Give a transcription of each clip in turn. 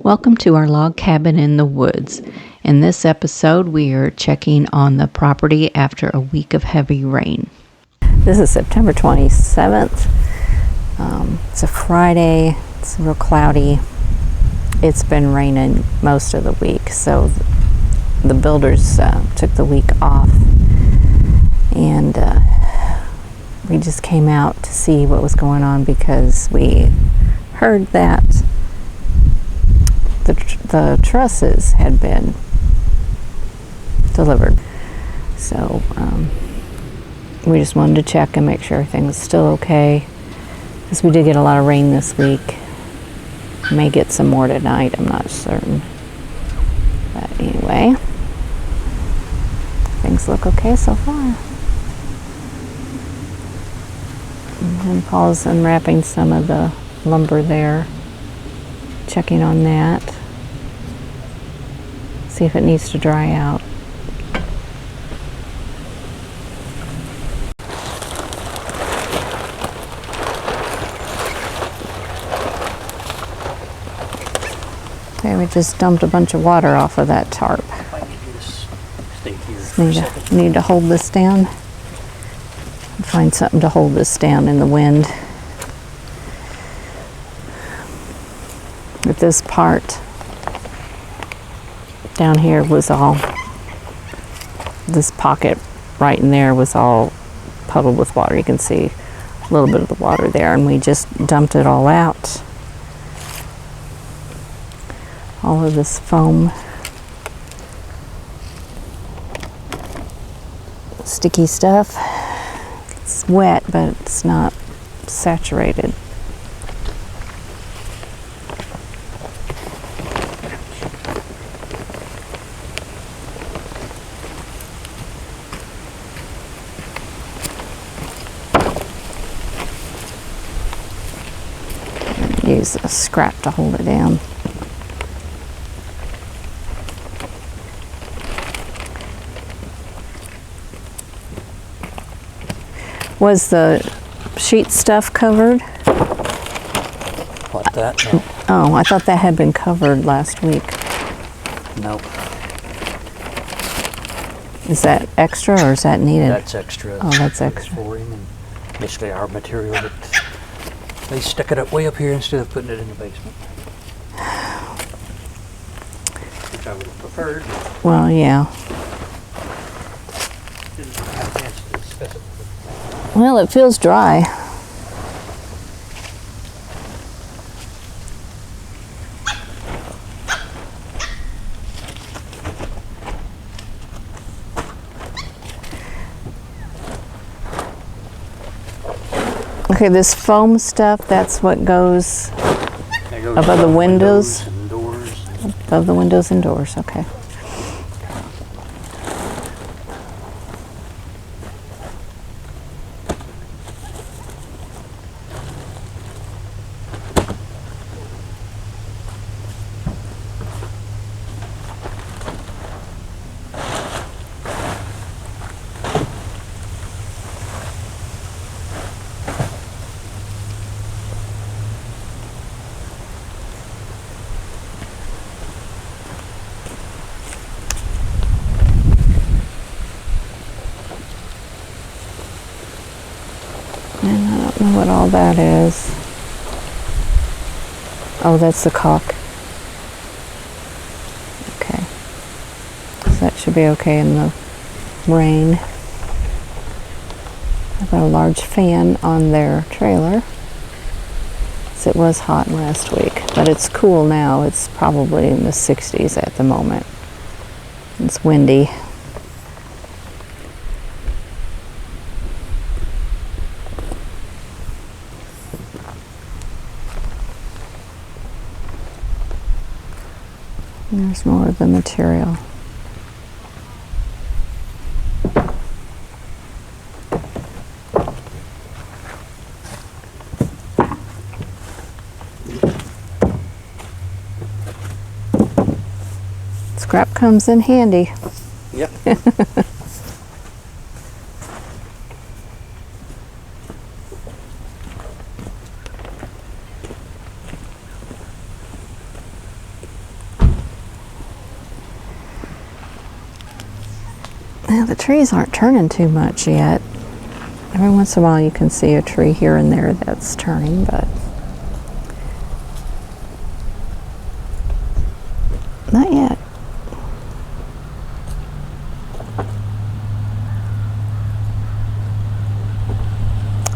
Welcome to our log cabin in the woods. In this episode, we are checking on the property after a week of heavy rain. This is September 27th. It's a Friday. It's real cloudy. It's been raining most of the week, so the builders took the week off, and we just came out to see what was going on because we heard that the trusses had been delivered. So we just wanted to check and make sure everything was still okay, because we did get a lot of rain this week. May get some more tonight, I'm not certain. But anyway, things look okay so far. And Paul's unwrapping some of the lumber there, checking on that. See if it needs to dry out. Okay, we just dumped a bunch of water off of that tarp. Need to hold this down. Find something to hold this down in the wind. But this part down here was all, this pocket right in there was all puddled with water. You can see a little bit of the water there, and we just dumped it all out. All of this foam, sticky stuff. It's wet, but it's not saturated. Use a scrap to hold it down. Was the sheet stuff covered? What, that? No. Oh, I thought that had been covered last week. Nope. Is that extra or is that needed? That's extra. Oh, that's extra. For him, and basically our material that they stick it up way up here instead of putting it in the basement. Which I would have preferred. Well, yeah. Didn't have a chance to discuss it. Well, it feels dry. Okay, this foam stuff, that's what goes above the windows? And doors. Above the windows and doors, okay. And I don't know what all that is. Oh, that's the caulk. Okay. So that should be okay in the rain. I've got a large fan on their trailer. So it was hot last week, but it's cool now. It's probably in the 60s at the moment. It's windy. There's more of the material. Scrap comes in handy. Yep. Now, the trees aren't turning too much yet. Every once in a while you can see a tree here and there that's turning, but not yet.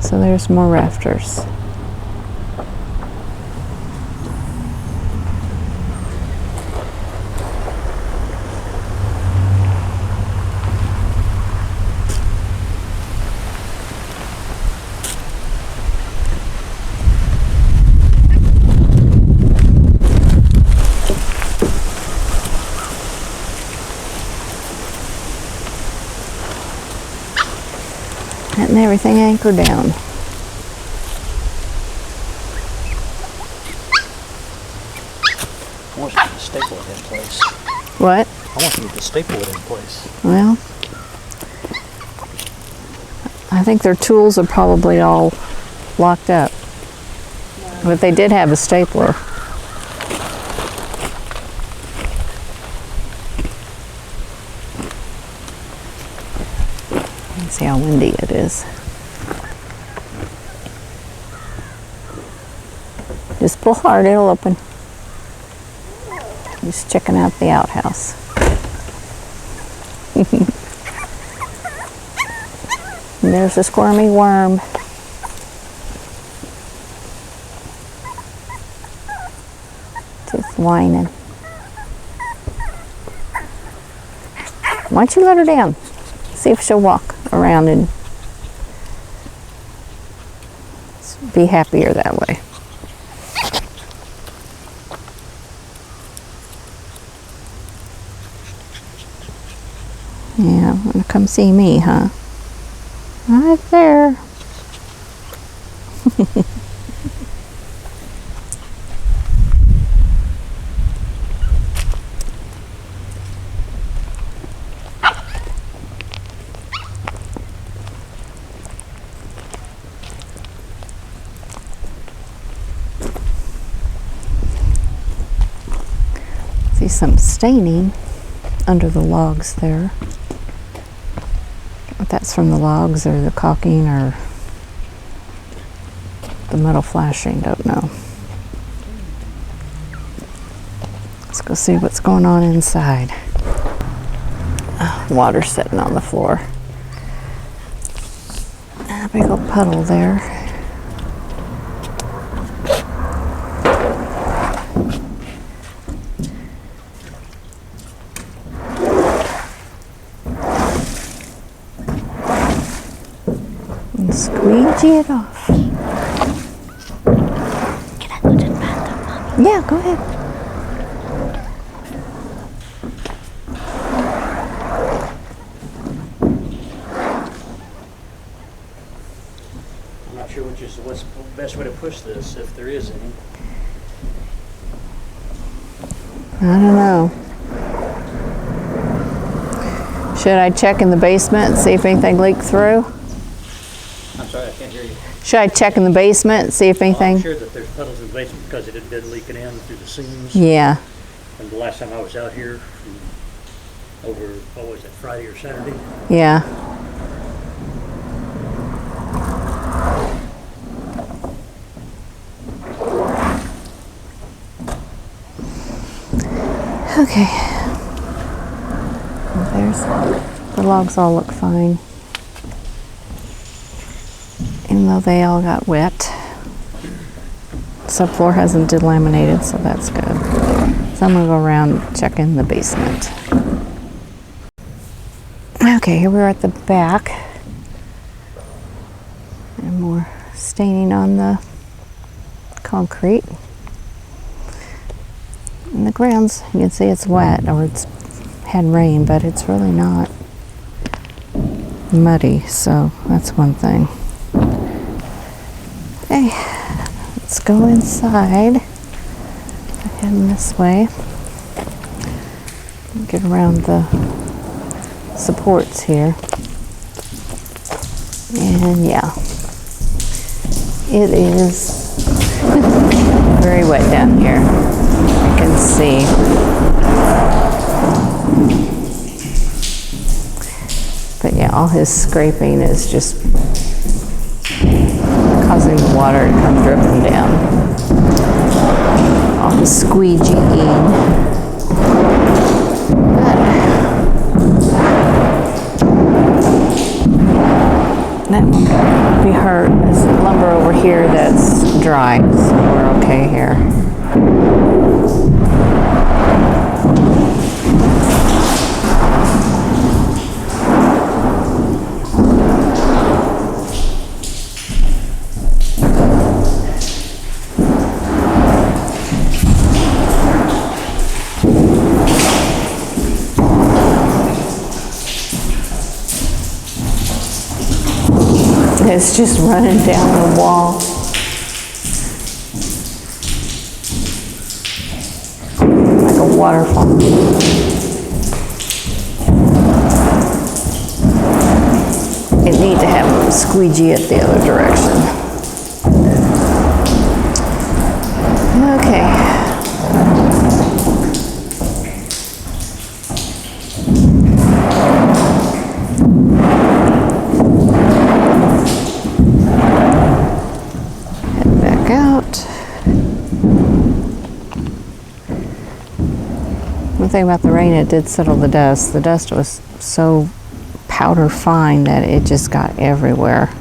So there's more rafters. Getting everything anchored down. I want you to staple it in place. What? I want you to staple it in place. Well, I think their tools are probably all locked up. But they did have a stapler. Let's see how windy it is. Just pull hard, it'll open. Just checking out the outhouse. And there's a squirmy worm. Just whining. Why don't you let her down? See if she'll walk around and be happier that way. Yeah, wanna come see me, huh? Right there. See some staining under the logs there. If that's from the logs or the caulking or the metal flashing, don't know. Let's go see what's going on inside. Water sitting on the floor. A big old puddle there. Squeegee it off. Can I go to the bathroom, Mommy? Yeah, go ahead. I'm not sure what's the best way to push this, if there is any. I don't know. Should I check in the basement and see if anything leaked through? I'm sorry, I can't hear you. Should I check in the basement and see if Well, anything? I'm sure that there's puddles in the basement because it had been leaking in through the seams. Yeah. And the last time I was out here, over, what was it, Friday or Saturday? Yeah. Okay. There's the logs all look fine. Even though they all got wet. Subfloor hasn't delaminated, so that's good. So I'm gonna go around and check in the basement. Okay, here we're at the back. And more staining on the concrete. And the grounds, you can see it's wet, or it's had rain, but it's really not muddy, so that's one thing. Okay, let's go inside. Heading this way. Get around the supports here. And yeah, it is very wet down here. You can see. all his scraping is just causing the water to come dripping down. All the squeegeeing. That won't be hurt. There's lumber over here that's dry, so we're okay here. It's just running down the wall. Like a waterfall. It needs to have a squeegee it the other direction. Okay. One thing about the rain, it did settle the dust. The dust was so powder fine that it just got everywhere.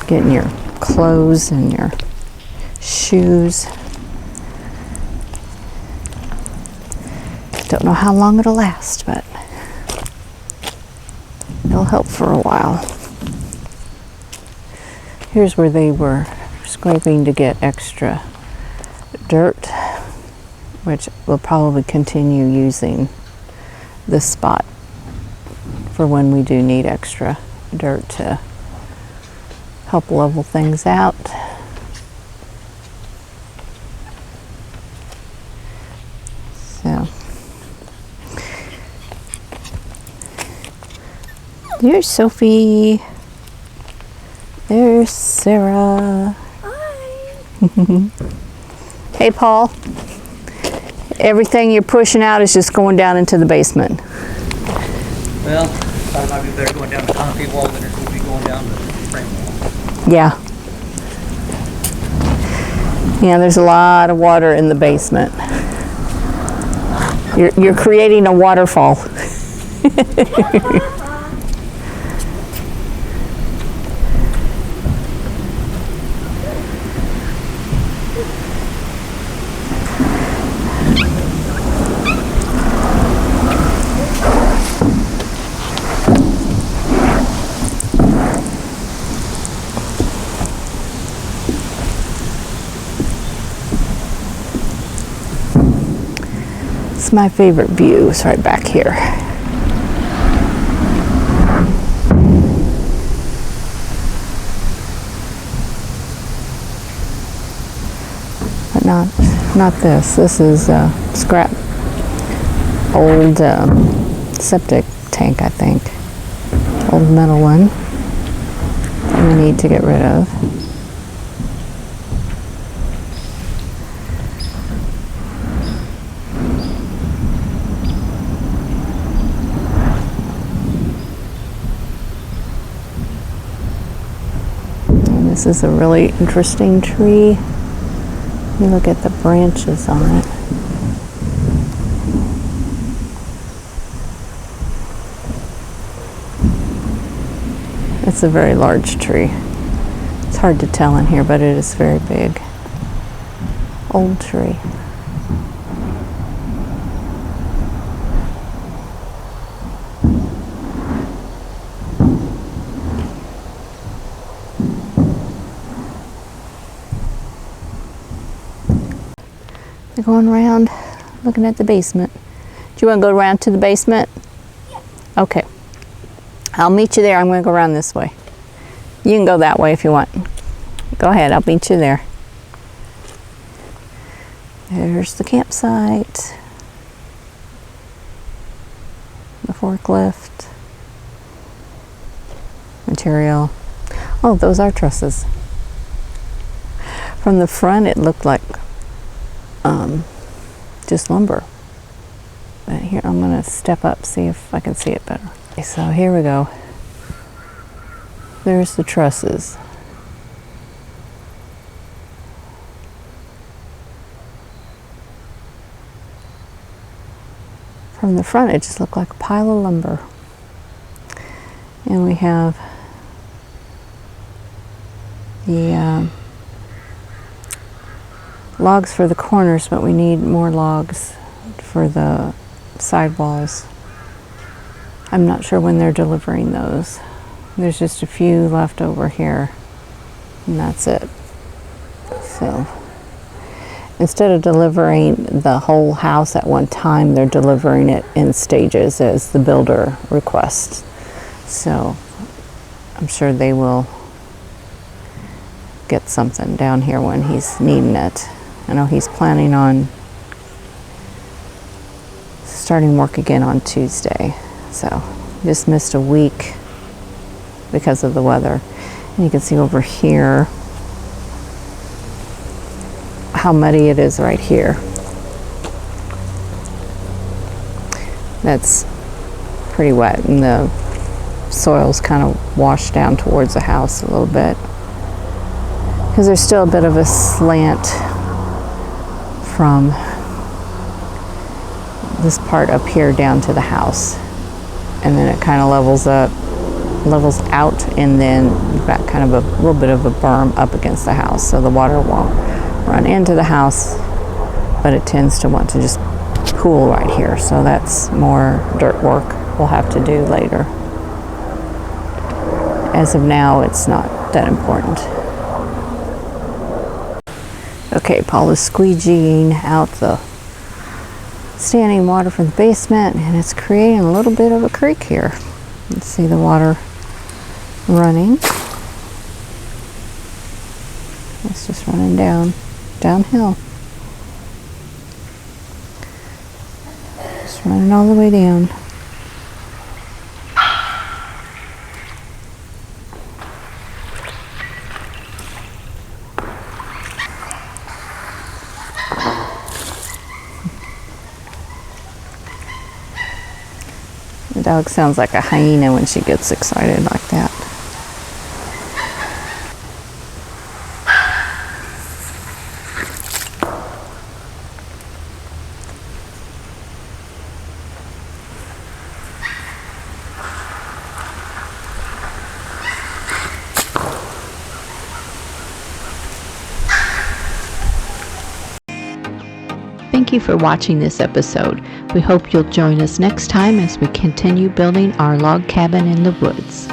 Getting your clothes and your shoes. Don't know how long it'll last, but it'll help for a while. Here's where they were scraping to get extra dirt, which we'll probably continue using this spot for when we do need extra dirt to help level things out. So, here's Sophie. There's Sarah. Hi. Hey, Paul. Everything you're pushing out is just going down into the basement. Well, thought it might be better going down the concrete wall than it would be going down the frame wall. Yeah. Yeah, there's a lot of water in the basement. You're creating a waterfall. It's my favorite view. It's right back here. But not this. This is scrap old septic tank, I think. Old metal one that we need to get rid of. This is a really interesting tree. You look at the branches on it. It's a very large tree. It's hard to tell in here, but it is very big. Old tree. You're going around looking at the basement. Do you want to go around to the basement? Yeah. Okay. I'll meet you there. I'm going to go around this way. You can go that way if you want. Go ahead. I'll meet you there. There's the campsite. The forklift. Material. Oh, those are trusses. From the front, it looked like just lumber. But here, I'm going to step up, see if I can see it better. So here we go. There's the trusses. From the front, it just looked like a pile of lumber. And we have the logs for the corners, but we need more logs for the sidewalls. I'm not sure when they're delivering those. There's just a few left over here, and that's it. So instead of delivering the whole house at one time, they're delivering it in stages as the builder requests. So I'm sure they will get something down here when he's needing it. I know he's planning on starting work again on Tuesday. So just missed a week because of the weather. And you can see over here how muddy it is right here. That's pretty wet, and the soil's kind of washed down towards the house a little bit because there's still a bit of a slant from this part up here down to the house, and then it kind of levels out, and then you've got kind of a little bit of a berm up against the house, so the water won't run into the house, but it tends to want to just pool right here. So that's more dirt work we'll have to do later. As of now, it's not that important. Okay, Paul is squeegeeing out the standing water from the basement, and it's creating a little bit of a creek here. Let's see the water running. It's just running downhill. Just running all the way down. The dog sounds like a hyena when she gets excited like that. Thank you for watching this episode. We hope you'll join us next time as we continue building our log cabin in the woods.